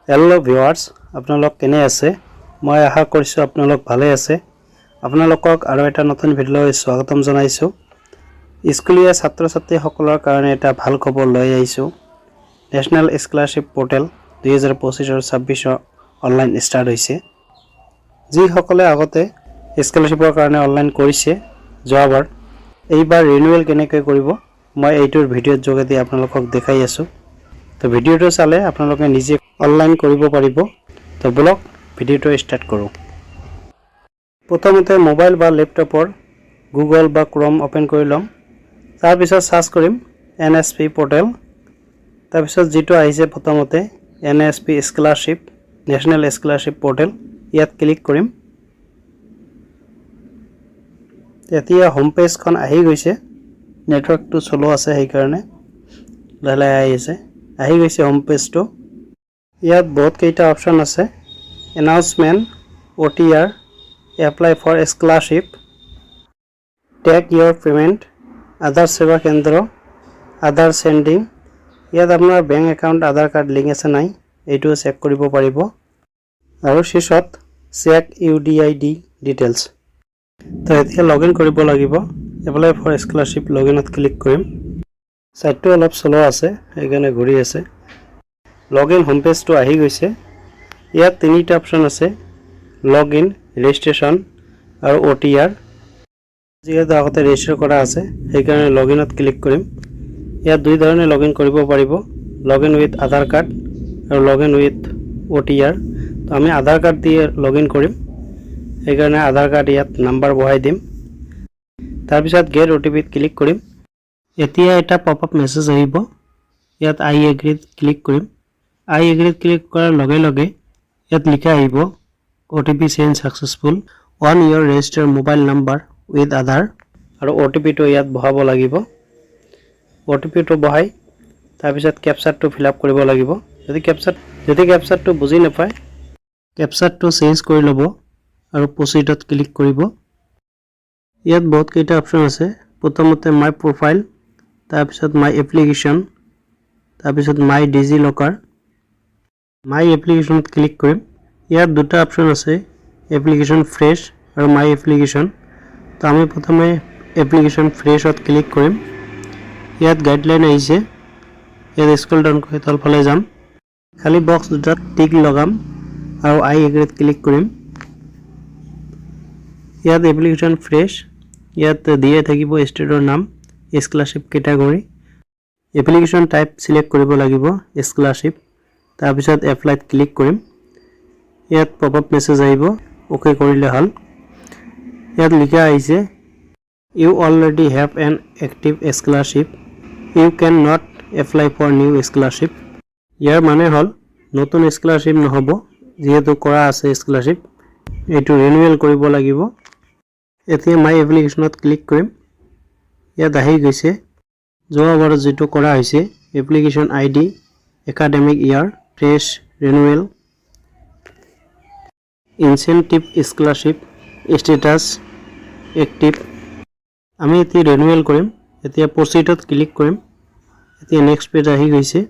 hello viewers আপোনালোক কেনে আছে মই আশা কৰিছো আপোনালোক ভালে আছে আপোনালোকক আৰু এটা নতুন ভিডিঅলৈ স্বাগতম জনাইছো স্কুলীয়া ছাত্ৰ ছাত্ৰী সকলৰ কাৰণে এটা ভাল খবৰ লৈ আহিছো নেশনাল স্কলাৰশ্বিপ পোৰ্টেল 2025 আৰু 26 অনলাইন ষ্টাৰ্ট হৈছে যি সকলে আগতে স্কলাৰশ্বিপৰ কাৰণে অনলাইন কৰিছে যোৱাবাৰ এইবাৰ ৰিনিউৱেল কেনেকৈ কৰিব মই এইটোৰ ভিডিঅ'ৰ যোগেদি আপোনালোকক দেখাই আছো तो भिडिओ चाले आपनालोके निजे ऑनलाइन करिबो पारिबो तो ब्लॉग भिडिओ स्टार्ट करूँ प्रथमते मोबाइल बा लैपटॉपर गूगल बा क्रोम ओपन कर लम तार पिছত सार्च करिम एनएसपी पोर्टल तार पिছত जितो आइसे प्रथमते NSP scholarship national scholarship portal यात क्लिक करिम এতিয়া होम पेज खन आহি গৈছে नेटवर्क तो स्लो আছে সেই কাৰণে লাহে আহিছে আহি গৈছে হোম পেজটো ইয়াত বহুত কেইটা অপচন আছে announcement OTR apply for scholarship take your payment Aadhaar সেৱা কেন্দ্ৰ আধাৰ সেন্ডিং ইয়াত আপোনাৰ bank account Aadhaar card link আছে নাই এইটো চেক কৰিব পাৰিব আৰু শেষত চেক ইউডিআইডি ডিটেইলছ তো এতিয়া লগইন কৰিব লাগিব এপ্লাই ফৰ স্কলাৰশ্বিপ লগইনত ক্লিক কৰিম সাইটটো অলপ স্লো আছে এখানে ঘুরি আছে লগইন হোম পেজ তো আহি গৈছে ইয়াত তিনিটা অপচন আছে লগইন ৰেজিষ্ট্ৰেচন আৰু ওটিআৰ যেহেতু আগতে ৰেজিষ্টাৰ কৰা আছে সেইকাৰণে লগইনত ক্লিক কৰিম ইয়াত দুই ধৰণে লগইন কৰিব পাৰিব লগইন উইথ আধাৰ কাৰ্ড আৰু লগইন উইথ ওটিআৰ তো আমি আধাৰ কাৰ্ড দিয়ে লগইন কৰিম সেইকাৰণে আধাৰ কাৰ্ড ইয়াত নাম্বাৰ বহাই দিম তাৰ পিছত গেট ওটিপিত ক্লিক কৰিম এতিয়া এটা পপআপ মেছেজ আহিব ইয়াত আই এগ্ৰিত ক্লিক কৰিম আই এগ্ৰিত ক্লিক কৰাৰ লগে লগে ইয়াত লিখা আহিব OTP send successful on your register mobile number with Aadhaar আৰু ওটিপি টো ইয়াত বহাব লাগিব ওটিপি টো বহাই তাৰ পিছত ক্যাপচাৰ টো ফিল আপ কৰিব লাগিব যদি ক্যাপচাৰ টো বুজি নাপায় ক্যাপচাৰ টো চেঞ্জ কৰি লব আৰু প্ৰসিডত ক্লিক কৰিব ইয়াত বহুত কেইটা অপচন আছে প্ৰথমতে মাই প্ৰফাইল তাৰপিছত মাই এপ্লিকেশন তাৰপিছত মাই ডিজি লকাৰ মাই এপ্লিকেশনত ক্লিক কৰিম ইয়াত দুটা অপচন আছে এপ্লিকেশন ফ্ৰেছ আৰু মাই এপ্লিকেশন তো আমি প্ৰথমে এপ্লিকেশন ফ্ৰেছত ক্লিক কৰিম ইয়াত গাইডলাইন আহিছে ইয়াত স্ক্ৰল ডাউন কৰি তলফালে যাম খালি বক্স দুটাত টিক লগাম আৰু আই এগ্ৰিত ক্লিক কৰিম ইয়াত এপ্লিকেশন ফ্ৰেছ ইয়াত দিয়ে থাকিব ষ্টেটৰ নাম scholarship category application type select কৰিব লাগিব স্কলাৰশ্বিপ তাৰ পিছত এপ্লাইত ক্লিক কৰিম ইয়াত পপআপ মেছেজ আহিব ওকে কৰিলে হল ইয়াত লিখা আহিছে you already have an active scholarship you can not apply for new scholarship ইয়াৰ মানে হল নতুন স্কলাৰশ্বিপ নহব যেহেতু কৰা আছে স্কলাৰশ্বিপ এটো ৰিনিউৱেল কৰিব লাগিব এতিয়া মাই এপ্লিকেশনত ক্লিক কৰিম ইয়াত আহি গৈছে যোৱাবাৰ যেটো কৰা হৈছে application ID academic year fresh renewal incentive scholarship status active আমি এতিয়া ৰিনিউৱেল কৰিম এতিয়া প্ৰসিডত ক্লিক কৰিম এতিয়া নেক্সট পেজ আহি গৈছে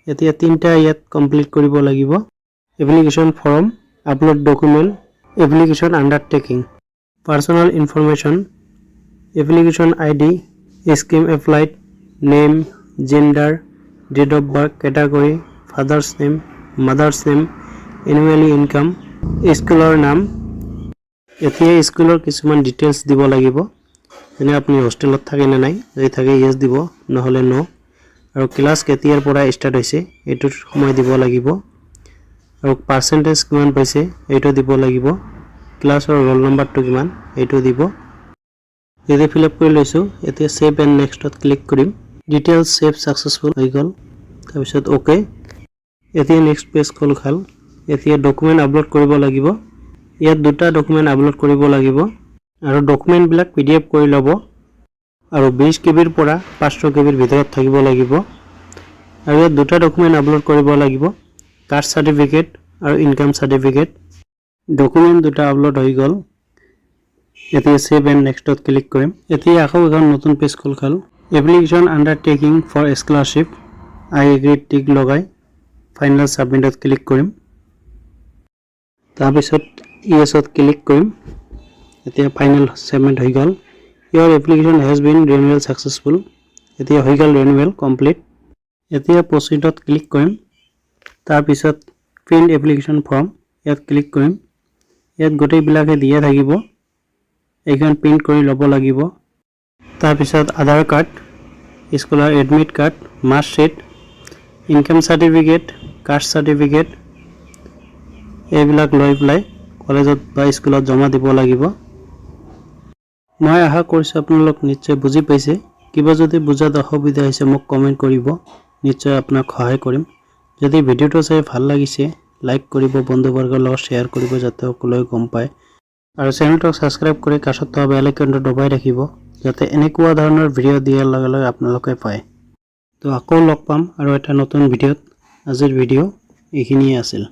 এতিয়া তিনটা ইয়াত কমপ্লিট কৰিব লাগিব application form upload document application undertaking Personal information, application ID, scheme applied, name, gender, date of birth, category, father's name, mother's name, annually income, schoolor নাম এতিয়া স্কুলৰ কিছুমান ডিটেইলছ দিব লাগিব যেনে আপুনি হোষ্টেলত থাকে নে নাই যদি থাকে ইয়েস দিব নহলে নো আৰু ক্লাস কেতিয়াৰ পৰা ষ্টাৰ্ট হৈছে এইটো সময় দিব লাগিব আৰু পাৰ্চেন্টেজ কিমান পাইছে এইটো দিব লাগিব ক্লাসৰ roll number to কিমান এইটো দিব যদি ফিল আপ কৰি লৈছো এতিয়া সেভ এন্ড নেক্সটত ক্লিক কৰিম ডিটেইলছ সেভ সাকসেসফুল হৈ গল তাৰ পিছত ওকে এতিয়া নেক্সট পেজ খোল খাল এতিয়া ডকুমেন্ট আপলোড কৰিব লাগিব ইয়াত দুটা ডকুমেন্ট আপলোড কৰিব লাগিব আৰু ডকুমেন্ট বিলাক পিডিএফ কৰি লব আৰু 20 কেবিৰ পৰা 500 কেবিৰ ভিতৰত থাকিব লাগিব আৰু ইয়াত দুটা ডকুমেন্ট আপলোড কৰিব লাগিব কাষ্ট সাৰ্টিফিকেট আৰু ইনকাম সাৰ্টিফিকেট ডকুমেন্ট দুটা আপলোড হৈ গল এতিয়া সেভ এন্ড নেক্সটত ক্লিক কৰিম এতিয়া আকৌ এখন নতুন পেজ খোল খাল application undertaking for scholarship I agree tick লগাই ফাইনাল সাবমিটত ক্লিক কৰিম তাৰপিছত ইয়েছত ক্লিক কৰিম এতিয়া ফাইনেল সাবমিট হৈ গ'ল your application has been renewal successful এতিয়া হৈ গ'ল renewal complete এতিয়া proceedত ক্লিক কৰিম তাৰপিছত print application form ইয়াত ক্লিক কৰিম ইয়াত গোটেইবিলাকে দিয়া থাকিব এইখন প্ৰিন্ট কৰি ল'ব লাগিব তাৰপিছত আধাৰ কাৰ্ড স্কুলৰ admit card marksheet income certificate caste certificate এইবিলাক লৈ পেলাই কলেজত বা স্কুলত জমা দিব লাগিব মই আশা কৰিছোঁ আপোনালোক নিশ্চয় বুজি পাইছে কিবা যদি বুজাত অসুবিধা হৈছে মোক কমেন্ট কৰিব নিশ্চয় আপোনাক সহায় কৰিম যদি ভিডিওটো চাই ভাল লাগিছে লাইক কৰিব বন্ধুবৰ্গৰ লগত শ্বেয়াৰ কৰিব যাতে সকলোৱে গম পায় আৰু চেনেলটো সাবস্ক্ৰাইব কৰি কাষত থকা বেল আইকনটো দবাই ৰাখিব যাতে এনেকুৱা ধৰণৰ ভিডিও দিয়াৰ লগে লগে আপোনালোকে পায় তো আকৌ লগ পাম আৰু এটা নতুন ভিডিওত আজিৰ ভিডিও এইখিনিয়ে আছিল